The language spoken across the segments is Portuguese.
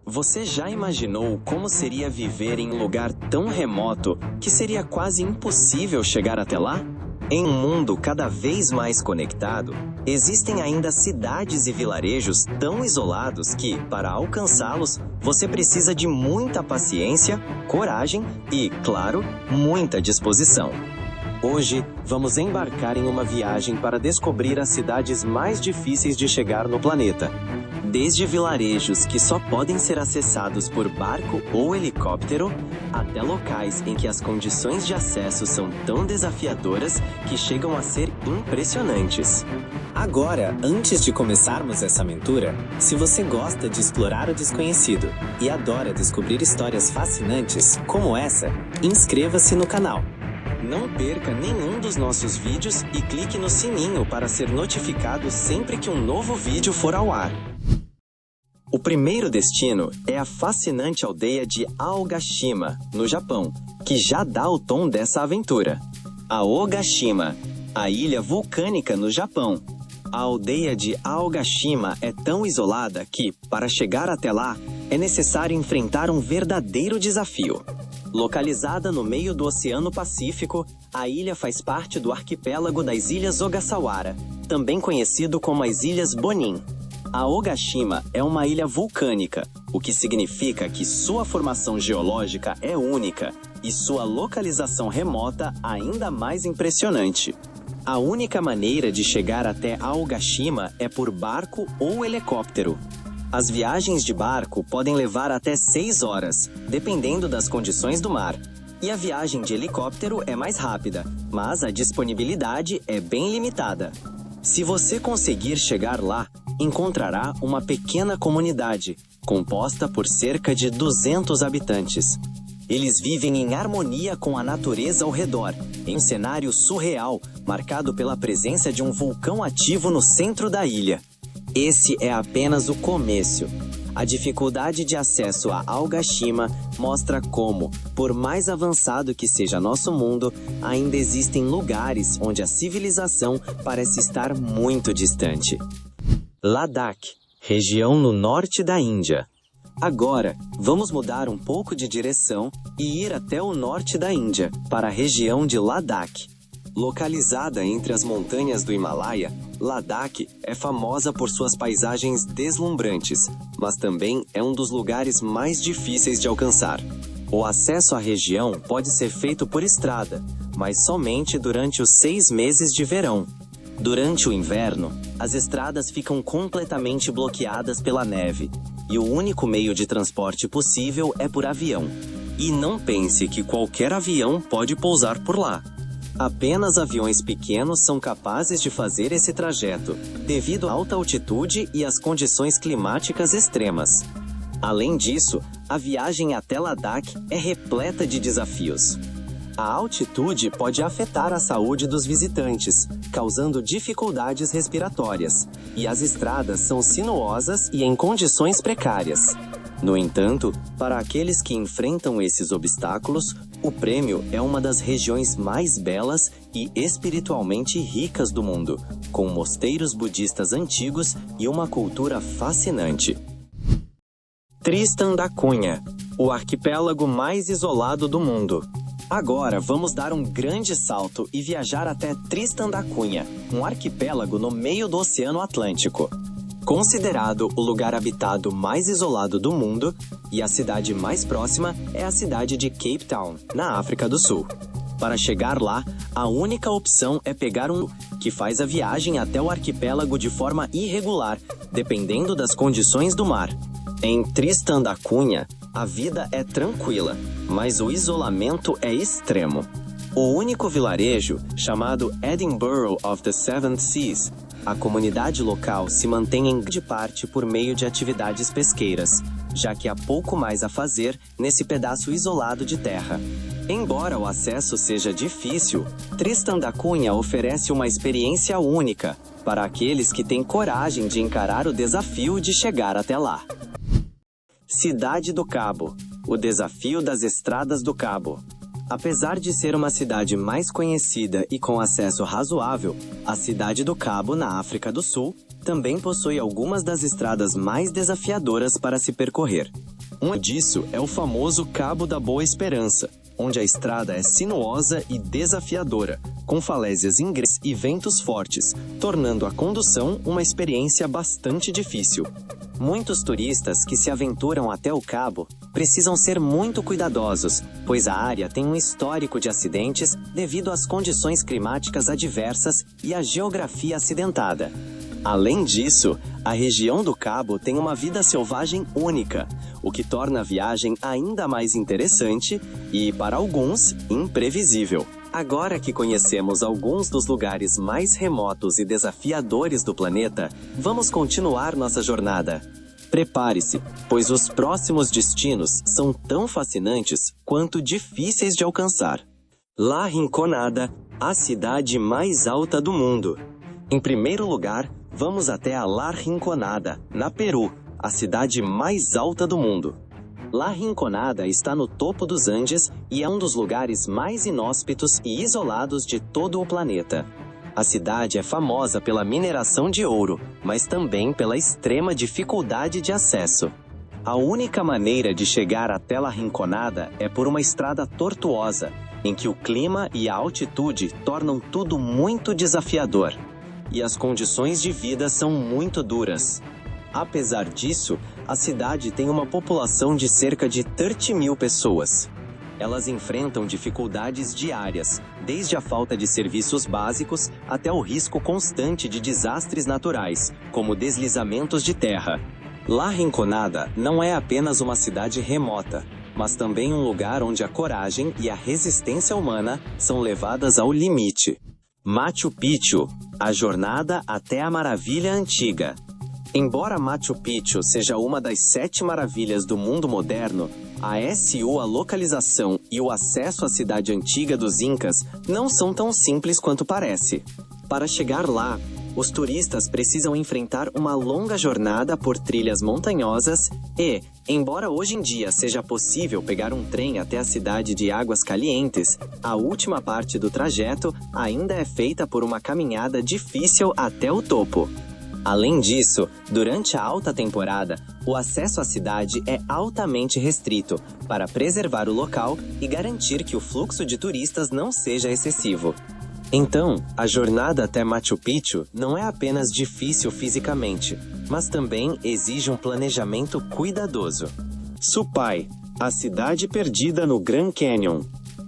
Você já imaginou como seria viver em um lugar tão remoto que seria quase impossível chegar até lá? Em um mundo cada vez mais conectado, existem ainda cidades e vilarejos tão isolados que, para alcançá-los, você precisa de muita paciência, coragem e, claro, muita disposição. Hoje, vamos embarcar em uma viagem para descobrir as cidades mais difíceis de chegar no planeta. Desde vilarejos que só podem ser acessados por barco ou helicóptero, até locais em que as condições de acesso são tão desafiadoras que chegam a ser impressionantes. Agora, antes de começarmos essa aventura, se você gosta de explorar o desconhecido e adora descobrir histórias fascinantes como essa, inscreva-se no canal. Não perca nenhum dos nossos vídeos e clique no sininho para ser notificado sempre que um novo vídeo for ao ar. O primeiro destino é a fascinante aldeia de Aogashima, no Japão, que já dá o tom dessa aventura. Aogashima, a ilha vulcânica no Japão. A aldeia de Aogashima é tão isolada que, para chegar até lá, é necessário enfrentar um verdadeiro desafio. Localizada no meio do Oceano Pacífico, a ilha faz parte do arquipélago das Ilhas Ogasawara, também conhecido como as Ilhas Bonin. Aogashima é uma ilha vulcânica, o que significa que sua formação geológica é única e sua localização remota ainda mais impressionante. A única maneira de chegar até Aogashima é por barco ou helicóptero. As viagens de barco podem levar até 6 horas, dependendo das condições do mar. E a viagem de helicóptero é mais rápida, mas a disponibilidade é bem limitada. Se você conseguir chegar lá, encontrará uma pequena comunidade, composta por cerca de 200 habitantes. Eles vivem em harmonia com a natureza ao redor, em um cenário surreal, marcado pela presença de um vulcão ativo no centro da ilha. Esse é apenas o começo. A dificuldade de acesso a Aogashima mostra como, por mais avançado que seja nosso mundo, ainda existem lugares onde a civilização parece estar muito distante. Ladakh, região no norte da Índia. Agora, vamos mudar um pouco de direção e ir até o norte da Índia, para a região de Ladakh. Localizada entre as montanhas do Himalaia, Ladakh é famosa por suas paisagens deslumbrantes, mas também é um dos lugares mais difíceis de alcançar. O acesso à região pode ser feito por estrada, mas somente durante os 6 meses de verão. Durante o inverno, as estradas ficam completamente bloqueadas pela neve, e o único meio de transporte possível é por avião. E não pense que qualquer avião pode pousar por lá. Apenas aviões pequenos são capazes de fazer esse trajeto, devido à alta altitude e às condições climáticas extremas. Além disso, a viagem até Ladakh é repleta de desafios. A altitude pode afetar a saúde dos visitantes, causando dificuldades respiratórias, e as estradas são sinuosas e em condições precárias. No entanto, para aqueles que enfrentam esses obstáculos, o prêmio é uma das regiões mais belas e espiritualmente ricas do mundo, com mosteiros budistas antigos e uma cultura fascinante. Tristan da Cunha, o arquipélago mais isolado do mundo. Agora vamos dar um grande salto e viajar até Tristan da Cunha, um arquipélago no meio do Oceano Atlântico. Considerado o lugar habitado mais isolado do mundo, e a cidade mais próxima é a cidade de Cape Town, na África do Sul. Para chegar lá, a única opção é pegar um que faz a viagem até o arquipélago de forma irregular, dependendo das condições do mar. Em Tristan da Cunha, a vida é tranquila, mas o isolamento é extremo. O único vilarejo, chamado Edinburgh of the Seven Seas, a comunidade local se mantém em grande parte por meio de atividades pesqueiras, já que há pouco mais a fazer nesse pedaço isolado de terra. Embora o acesso seja difícil, Tristan da Cunha oferece uma experiência única para aqueles que têm coragem de encarar o desafio de chegar até lá. Cidade do Cabo, o desafio das estradas do Cabo. Apesar de ser uma cidade mais conhecida e com acesso razoável, a Cidade do Cabo, na África do Sul, também possui algumas das estradas mais desafiadoras para se percorrer. Um disso é o famoso Cabo da Boa Esperança, onde a estrada é sinuosa e desafiadora, com falésias íngremes e ventos fortes, tornando a condução uma experiência bastante difícil. Muitos turistas que se aventuram até o cabo precisam ser muito cuidadosos, pois a área tem um histórico de acidentes devido às condições climáticas adversas e à geografia acidentada. Além disso, a região do Cabo tem uma vida selvagem única, o que torna a viagem ainda mais interessante e, para alguns, imprevisível. Agora que conhecemos alguns dos lugares mais remotos e desafiadores do planeta, vamos continuar nossa jornada. Prepare-se, pois os próximos destinos são tão fascinantes quanto difíceis de alcançar. La Rinconada, a cidade mais alta do mundo. Em primeiro lugar, vamos até a La Rinconada, na Peru, a cidade mais alta do mundo. La Rinconada está no topo dos Andes e é um dos lugares mais inóspitos e isolados de todo o planeta. A cidade é famosa pela mineração de ouro, mas também pela extrema dificuldade de acesso. A única maneira de chegar até La Rinconada é por uma estrada tortuosa, em que o clima e a altitude tornam tudo muito desafiador. E as condições de vida são muito duras. Apesar disso, a cidade tem uma população de cerca de 30.000 pessoas. Elas enfrentam dificuldades diárias, desde a falta de serviços básicos até o risco constante de desastres naturais, como deslizamentos de terra. La Rinconada não é apenas uma cidade remota, mas também um lugar onde a coragem e a resistência humana são levadas ao limite. Machu Picchu, a jornada até a maravilha antiga. Embora Machu Picchu seja uma das 7 maravilhas do mundo moderno, a localização e o acesso à cidade antiga dos Incas não são tão simples quanto parece. Para chegar lá, os turistas precisam enfrentar uma longa jornada por trilhas montanhosas e, embora hoje em dia seja possível pegar um trem até a cidade de Águas Calientes, a última parte do trajeto ainda é feita por uma caminhada difícil até o topo. Além disso, durante a alta temporada, o acesso à cidade é altamente restrito, para preservar o local e garantir que o fluxo de turistas não seja excessivo. Então, a jornada até Machu Picchu não é apenas difícil fisicamente, mas também exige um planejamento cuidadoso. Supai, a cidade perdida no Grand Canyon.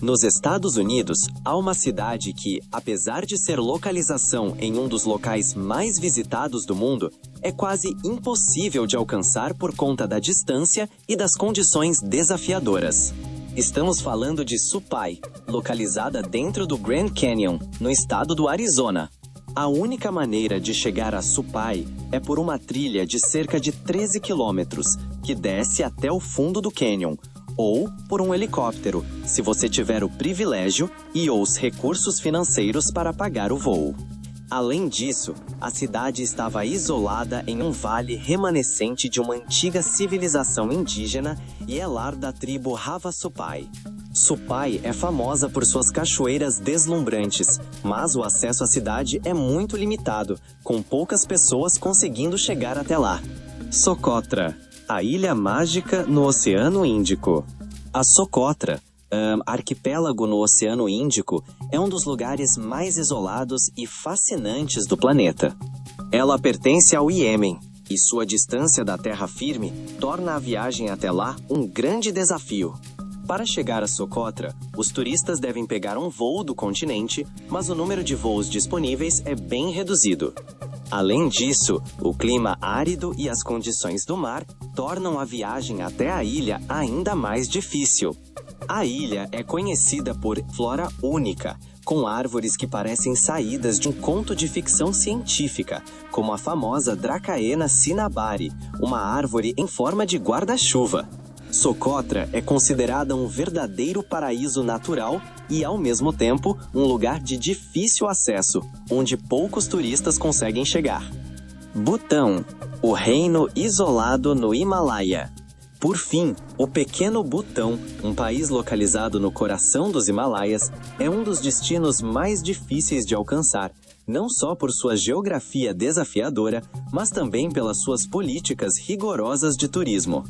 Nos Estados Unidos, há uma cidade que, apesar de ser localização em um dos locais mais visitados do mundo, é quase impossível de alcançar por conta da distância e das condições desafiadoras. Estamos falando de Supai, localizada dentro do Grand Canyon, no estado do Arizona. A única maneira de chegar a Supai é por uma trilha de cerca de 13 quilômetros, que desce até o fundo do canyon, ou por um helicóptero, se você tiver o privilégio e ou os recursos financeiros para pagar o voo. Além disso, a cidade estava isolada em um vale remanescente de uma antiga civilização indígena e é lar da tribo Havasupai. Supai é famosa por suas cachoeiras deslumbrantes, mas o acesso à cidade é muito limitado, com poucas pessoas conseguindo chegar até lá. Socotra, a ilha mágica no Oceano Índico. A Socotra, arquipélago no Oceano Índico, é um dos lugares mais isolados e fascinantes do planeta. Ela pertence ao Iêmen, e sua distância da terra firme torna a viagem até lá um grande desafio. Para chegar a Socotra, os turistas devem pegar um voo do continente, mas o número de voos disponíveis é bem reduzido. Além disso, o clima árido e as condições do mar tornam a viagem até a ilha ainda mais difícil. A ilha é conhecida por flora única, com árvores que parecem saídas de um conto de ficção científica, como a famosa Dracaena cinnamomum, uma árvore em forma de guarda-chuva. Socotra é considerada um verdadeiro paraíso natural e, ao mesmo tempo, um lugar de difícil acesso, onde poucos turistas conseguem chegar. Butão, o reino isolado no Himalaia. Por fim, o pequeno Butão, um país localizado no coração dos Himalaias, é um dos destinos mais difíceis de alcançar, não só por sua geografia desafiadora, mas também pelas suas políticas rigorosas de turismo.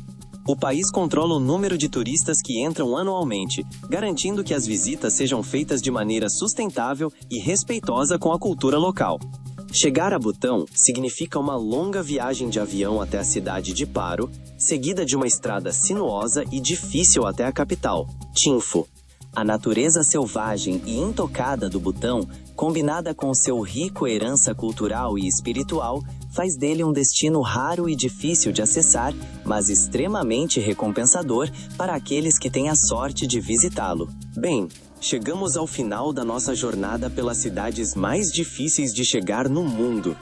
O país controla o número de turistas que entram anualmente, garantindo que as visitas sejam feitas de maneira sustentável e respeitosa com a cultura local. Chegar a Butão significa uma longa viagem de avião até a cidade de Paro, seguida de uma estrada sinuosa e difícil até a capital, Thimphu. A natureza selvagem e intocada do Butão, combinada com seu rico herança cultural e espiritual, faz dele um destino raro e difícil de acessar, mas extremamente recompensador para aqueles que têm a sorte de visitá-lo. Bem, chegamos ao final da nossa jornada pelas cidades mais difíceis de chegar no mundo.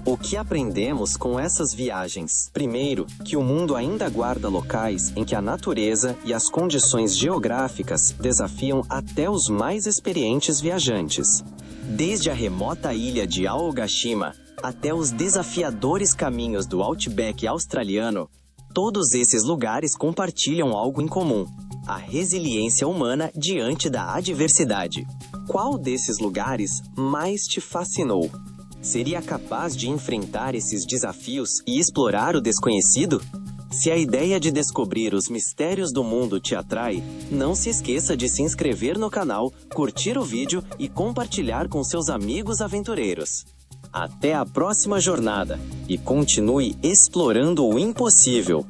O que aprendemos com essas viagens? Primeiro, que o mundo ainda guarda locais em que a natureza e as condições geográficas desafiam até os mais experientes viajantes. Desde a remota ilha de Aogashima até os desafiadores caminhos do Outback australiano, todos esses lugares compartilham algo em comum: a resiliência humana diante da adversidade. Qual desses lugares mais te fascinou? Seria capaz de enfrentar esses desafios e explorar o desconhecido? Se a ideia de descobrir os mistérios do mundo te atrai, não se esqueça de se inscrever no canal, curtir o vídeo e compartilhar com seus amigos aventureiros. Até a próxima jornada e continue explorando o impossível!